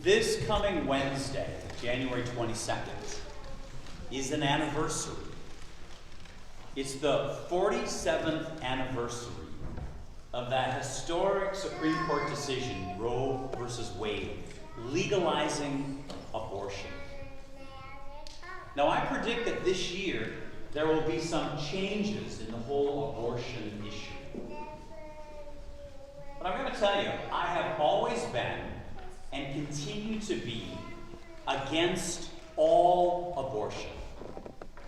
This coming Wednesday, January 22nd, is an anniversary. It's the 47th anniversary of that historic Supreme Court decision, Roe versus Wade, legalizing abortion. Now, I predict that this year there will be some changes in the whole abortion issue. But I'm going to tell you, I have always been and continue to be against all abortion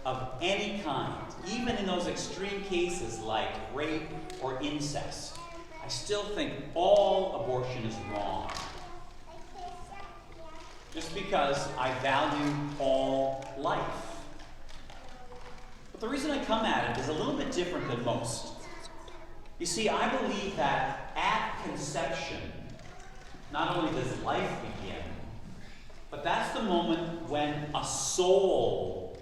of any kind, even in those extreme cases like rape or incest. I still think all abortion is wrong, just because I value all life. But the reason I come at it is a little bit different than most. You see, I believe that at conception, not only does life begin, but that's the moment when a soul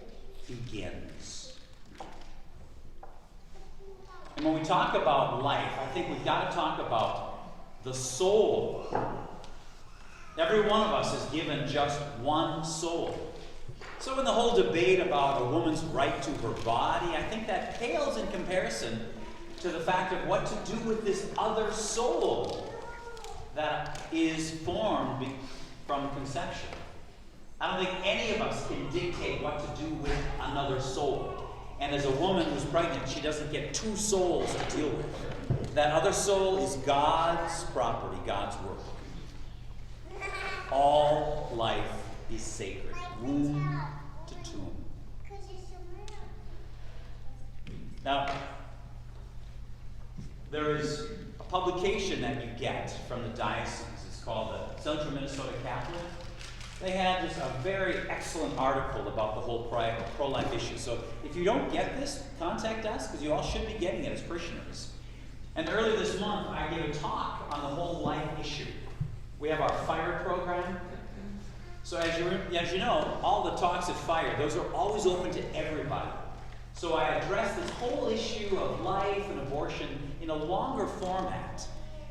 begins. And when we talk about life, I think we've got to talk about the soul. Every one of us is given just one soul. So in the whole debate about a woman's right to her body, I think that pales in comparison to the fact of what to do with this other soul that is formed from conception. I don't think any of us can dictate what to do with another soul. And as a woman who's pregnant, she doesn't get two souls to deal with. That other soul is God's property, God's work. All life is sacred, womb to tomb. Now, there is a publication that you get from the diocese. It's called the Central Minnesota Catholic. They had just a very excellent article about the whole pro-life issue. So if you don't get this, contact us, because you all should be getting it as parishioners. And earlier this month, I gave a talk on the whole life issue. We have our FIRE program. So as you know, all the talks at FIRE, those are always open to everybody. So I address this whole issue of life and abortion in a longer format.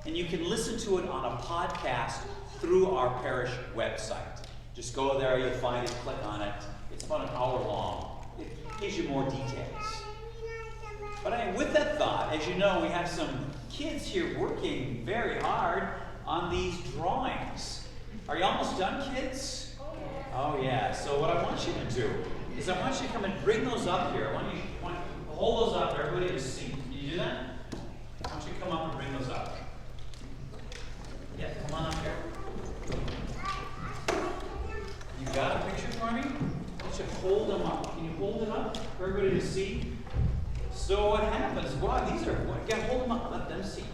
And you can listen to it on a podcast through our parish website. Just go there, you'll find it, click on it. It's about an hour long. It gives you more details. But with that thought, as you know, we have some kids here working very hard on these drawings. Are you almost done, kids? Oh yeah, so what I want you to do is I want you to come and bring those up here. I want you to hold those up for everybody to see. Can you do that? I want you to come up and bring those up. Yeah, come on up here. You got a picture for me? I want you to hold them up. Can you hold it up for everybody to see? So what happens? Wow, these are, yeah, hold them up. Let them see.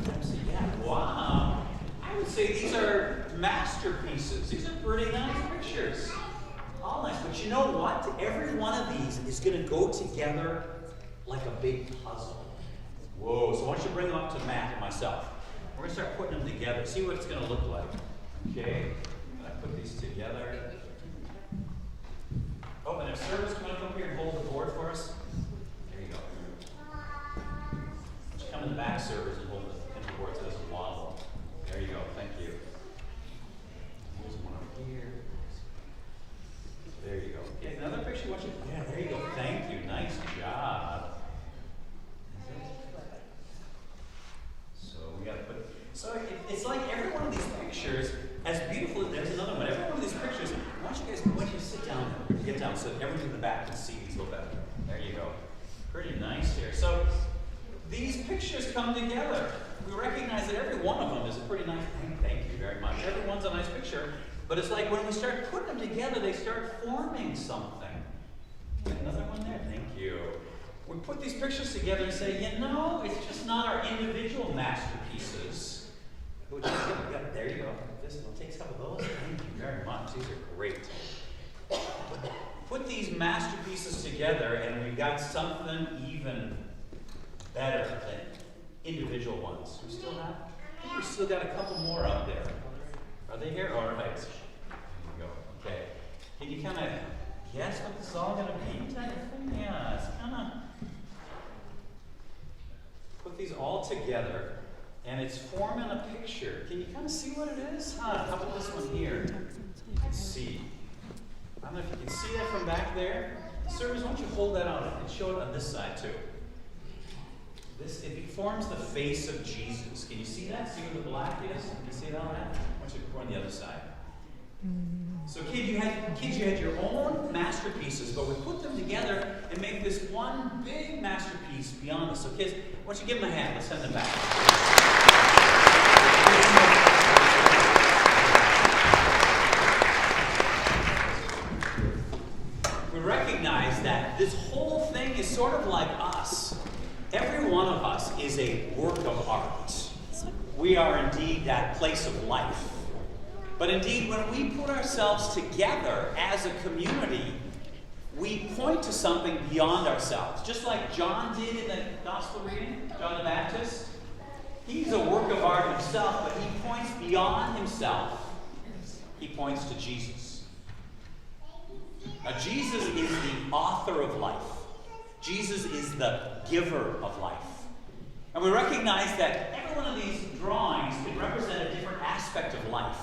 Let them see. Yeah, wow. I would say these are masterpieces. These are pretty nice pictures. All nice. But you know what? Every one of these is going to go together like a big puzzle. Whoa. So why don't you bring them up to Matt and myself? We're going to start putting them together. See what it's going to look like. Okay. I put these together. Oh, and if Service come up here and hold the board for us. There you go. Just come in the back, Service, and hold the board so it doesn't wobble. There you go. Thank you. Here's one over here. There you go. Okay, another picture. Yeah, there you go. Thank you. Nice job. So we got to put. So it's like every one of these pictures, as beautiful as there's another one. Every one of these pictures. I want you to sit down. Get down so everyone in the back can see these a little better. There you go. Pretty nice here. So these pictures come together. We recognize that every one of them is a pretty nice thing. Thank you very much. Every one's a nice picture. But it's like when we start putting them together, they start forming something. Another one there. Thank you. We put these pictures together and say, you know, it's just not our individual masterpieces. There you go. Just we'll take some of those. Thank you very much. These are great. Put these masterpieces together, and we've got something even better than individual ones. We still have? I think we still got a couple more out there. Are they here? All right. There you go. Okay. Can you kind of guess what this is all going to be type of thing? Yeah, it's kind of... Put these all together, And it's forming a picture. Can you kind of see what it is? How about this one here? Let's see. I don't know if you can see that from back there. Sirs, why don't you hold that out and show it on this side too. It forms the face of Jesus. Can you see that? See where the black is? Can you see that on that? Why don't you go on the other side? So kids, you had your own masterpieces, but we put them together and make this one big masterpiece beyond this. So kids, why don't you give them a hand? Let's send them back. We recognize that this whole thing is sort of like us. Every one of us is a work of art. We are indeed that place of life. But indeed, when we put ourselves together as a community, we point to something beyond ourselves. Just like John did in the gospel reading, John the Baptist. He's a work of art himself, but he points beyond himself. He points to Jesus. Now, Jesus is the author of life. Jesus is the giver of life. And we recognize that every one of these drawings can represent a different aspect of life.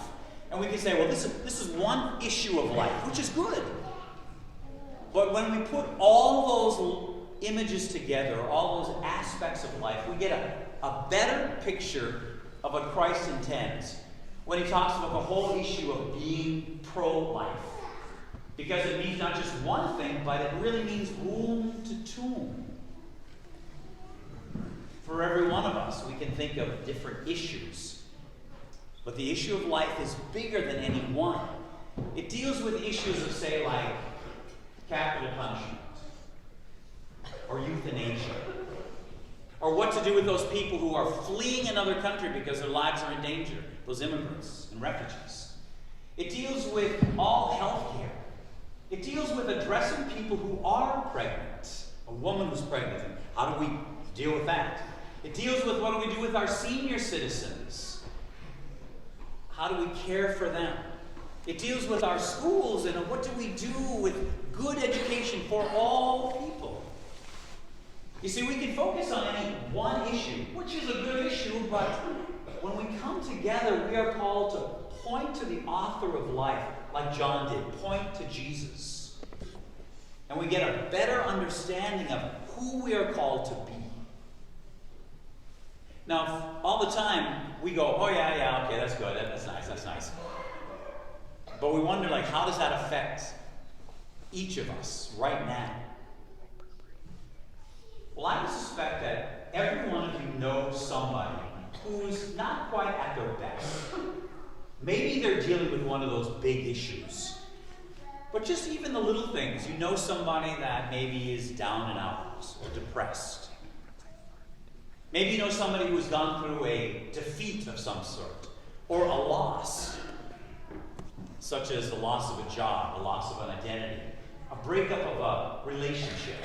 And we can say, well, this is one issue of life, which is good. But when we put all those images together, all those aspects of life, we get a better picture of what Christ intends when he talks about the whole issue of being pro-life. Because it means not just one thing, but it really means womb to tomb. For every one of us, we can think of different issues. But the issue of life is bigger than any one. It deals with issues of, say, like capital punishment, or euthanasia, or what to do with those people who are fleeing another country because their lives are in danger, those immigrants and refugees. It deals with all health care. It deals with addressing people who are pregnant, a woman who's pregnant, and how do we deal with that? It deals with what do we do with our senior citizens? How do we care for them? It deals with our schools and what do we do with good education for all people? You see, we can focus on any one issue, which is a good issue, but when we come together, we are called to point to the author of life, like John did, point to Jesus. And we get a better understanding of who we are called to be. Now, all the time, we go, oh yeah, okay, that's good, that's nice. But we wonder, like, how does that affect each of us right now? Well, I would suspect that every one of you knows somebody who's not quite at their best. Maybe they're dealing with one of those big issues. But just even the little things, you know somebody that maybe is down and out or depressed. Maybe you know somebody who's gone through a defeat of some sort, or a loss, such as the loss of a job, the loss of an identity, a breakup of a relationship,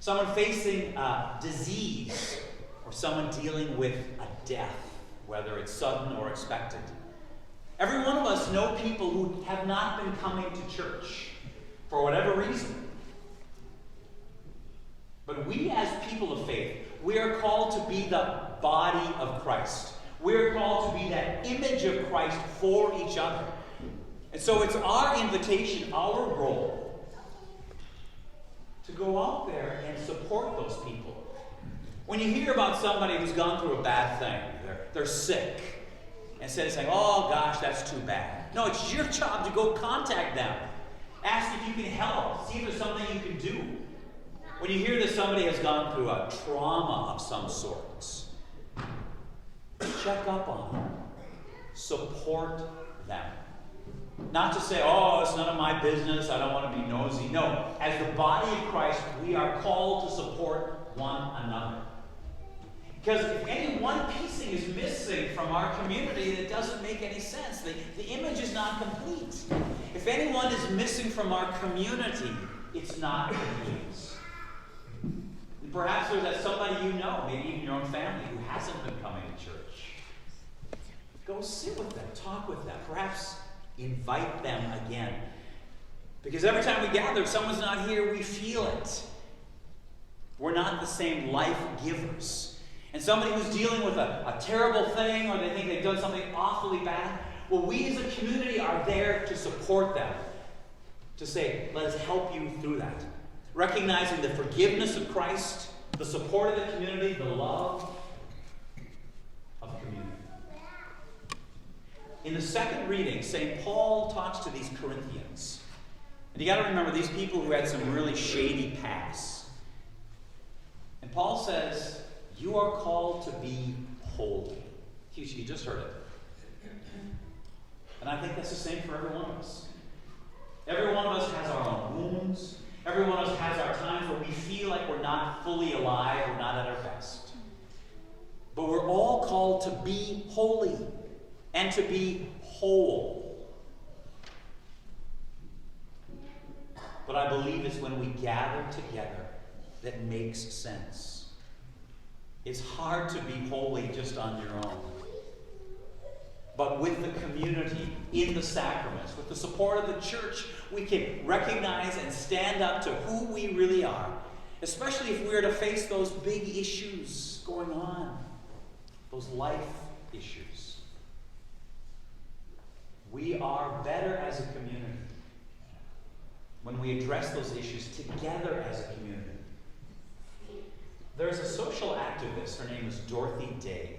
someone facing a disease, or someone dealing with a death, whether it's sudden or expected. Every one of us know people who have not been coming to church for whatever reason. But we as people of faith, we are called to be the body of Christ. We are called to be that image of Christ for each other. And so it's our invitation, our role, to go out there and support those people. When you hear about somebody who's gone through a bad thing, they're sick, instead of saying, oh gosh, that's too bad. No, it's your job to go contact them. Ask if you can help. See if there's something you can do. When you hear that somebody has gone through a trauma of some sort, check up on them. Support them. Not to say, oh, it's none of my business, I don't want to be nosy. No, as the body of Christ, we are called to support one another. Because if any one piecing is missing from our community, it doesn't make any sense. The image is not complete. If anyone is missing from our community, it's not complete. Perhaps there's somebody you know, maybe even your own family, who hasn't been coming to church. Go sit with them, talk with them, perhaps invite them again. Because every time we gather, if someone's not here, we feel it. We're not the same life givers. And somebody who's dealing with a terrible thing, or they think they've done something awfully bad, well, we as a community are there to support them. To say, let us help you through that. Recognizing the forgiveness of Christ, the support of the community, the love of community. In the second reading, St. Paul talks to these Corinthians. And you got to remember, these people who had some really shady pasts. And Paul says, you are called to be holy. You just heard it. And I think that's the same for every one of us. Every one of us has our own wounds. Every one of us has our times where we feel like we're not fully alive, we're not at our best. But we're all called to be holy and to be whole. But I believe it's when we gather together that makes sense. It's hard to be holy just on your own. But with the community, in the sacraments, with the support of the church, we can recognize and stand up to who we really are. Especially if we're to face those big issues going on, those life issues. We are better as a community when we address those issues together as a community. There's a social activist, her name is Dorothy Day.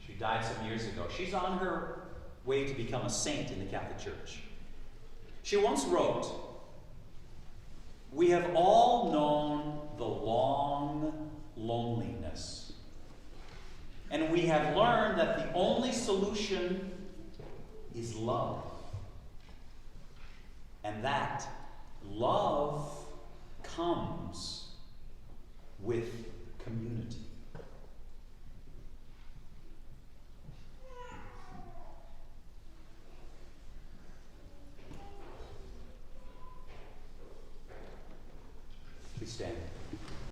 She died some years ago. She's on her way to become a saint in the Catholic Church. She once wrote, "We have all known the long loneliness, and we have learned that the only solution is love, and that love comes with community." Please stand.